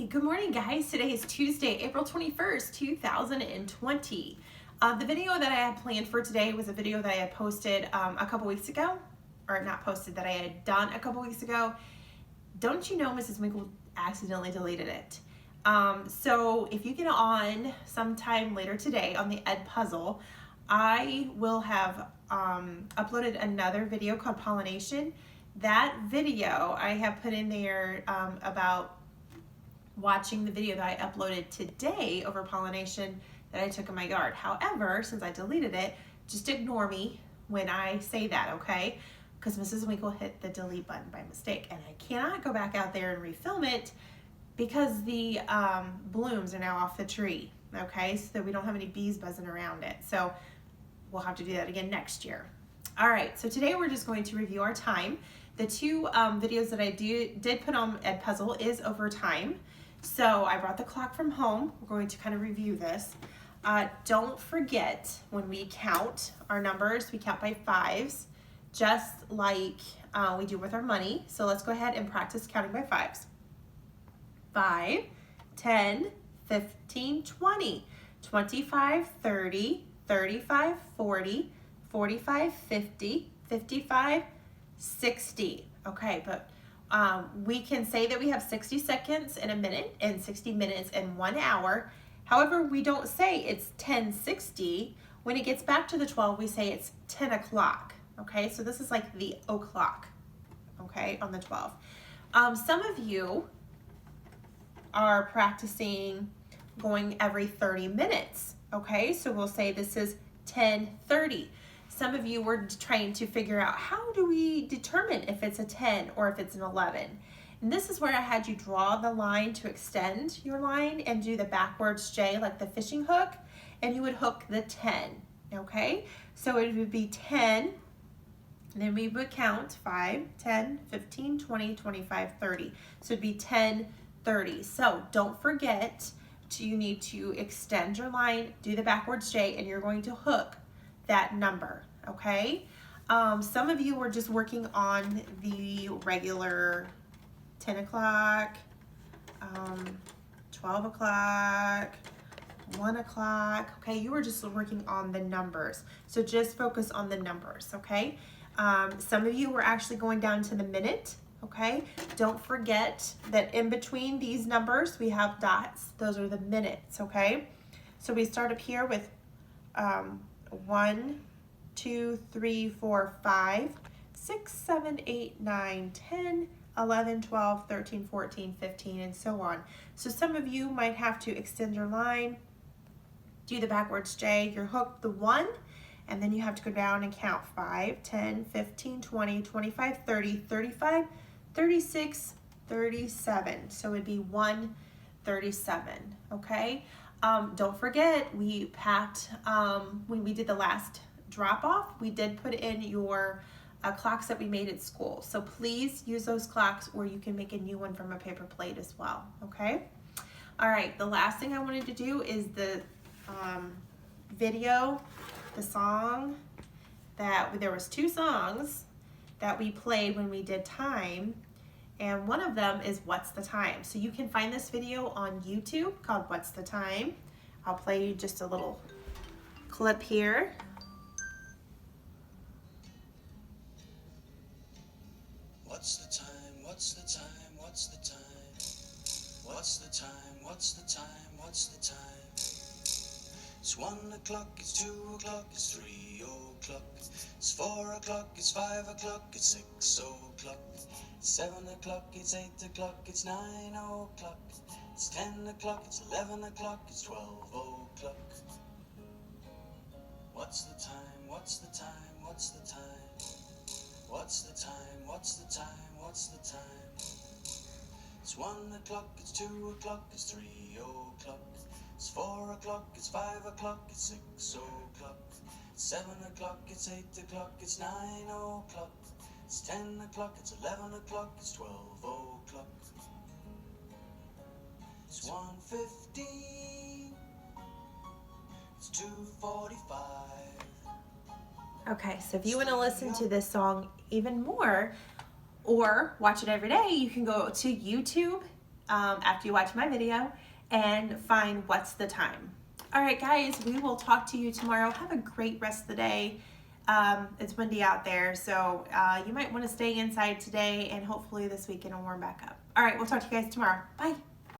Good morning, guys. Today is Tuesday, April 21st, 2020. The video that I had planned for today was a video that I had posted a couple weeks ago, or not posted, that I had done a couple weeks ago. Don't you know Mrs. Winkle accidentally deleted it? So if you get on sometime later today on the Edpuzzle, I will have uploaded another video called Pollination. That video I have put in there about watching the video that I uploaded today over pollination that I took in my yard. However, since I deleted it, just ignore me when I say that, okay? Because Mrs. Winkle hit the delete button by mistake, and I cannot go back out there and refilm it because the blooms are now off the tree, okay? So we don't have any bees buzzing around it. So we'll have to do that again next year. All right, so today we're just going to review our time. The two videos that I did put on Edpuzzle is over time. So I brought the clock from home. We're going to kind of review this. Don't forget, when we count our numbers, we count by fives, just like we do with our money. So let's go ahead and practice counting by fives. 5, 10, 15, 20, 25, 30, 35, 40, 45, 50, 55, 60. Okay, but we can say that we have 60 seconds in a minute and 60 minutes in 1 hour. However, we don't say it's 10:60. When it gets back to the 12, we say it's 10 o'clock. Okay, so this is like the o'clock, okay, on the 12. Some of you are practicing going every 30 minutes, okay? So we'll say this is 10:30. Some of you were trying to figure out, how do we determine if it's a 10 or if it's an 11? And this is where I had you draw the line to extend your line and do the backwards J like the fishing hook, and you would hook the 10, okay? So it would be 10, and then we would count 5, 10, 15, 20, 25, 30. So it'd be 10, 30. So don't forget, you need to extend your line, do the backwards J, and you're going to hook that number, okay? Some of you were just working on the regular 10 o'clock, 12 o'clock, 1 o'clock, okay? You were just working on the numbers. So just focus on the numbers, okay? Some of you were actually going down to the minute, okay? Don't forget that in between these numbers, we have dots. Those are the minutes, okay? So we start up here with 1, 2, 3, 4, 5, 6, 7, 8, 9, 10, 11, 12, 13, 14, 15, and so on. So some of you might have to extend your line, do the backwards J, you're hooked the 1, and then you have to go down and count 5, 10, 15, 20, 25, 30, 35, 36, 37. So it'd be 137, okay? Don't forget, we packed, when we did the last drop off, we did put in your clocks that we made at school. So please use those clocks, or you can make a new one from a paper plate as well, okay? All right, the last thing I wanted to do is the video, the song there was 2 songs that we played when we did time. And one of them is What's the Time? So you can find this video on YouTube called What's the Time. I'll play you just a little clip here. What's the time? What's the time? What's the time? What's the time? What's the time? What's the time? It's 1 o'clock, it's 2 o'clock, it's 3 o'clock, it's 4 o'clock, it's 5 o'clock, it's 6 o'clock. 7 o'clock, it's 8 o'clock, it's 9 o'clock, it's 10 o'clock, it's 11 o'clock, it's 12 o'clock. What's the time? What's the time? What's the time? What's the time? What's the time? What's the time? It's 1 o'clock, it's 2 o'clock, it's 3 o'clock, it's 4 o'clock, it's 5 o'clock, it's 6 o'clock, it's 7 o'clock, it's 8 o'clock, it's 9 o'clock. It's 10 o'clock, it's 11 o'clock, it's 12 o'clock. It's 1:15, it's 2:45. Okay, so if you want to listen to this song even more or watch it every day, you can go to YouTube after you watch my video and find what's the time. All right, guys, we will talk to you tomorrow. Have a great rest of the day. It's windy out there, so you might want to stay inside today, and hopefully this weekend will warm back up. All right, we'll talk to you guys tomorrow. Bye.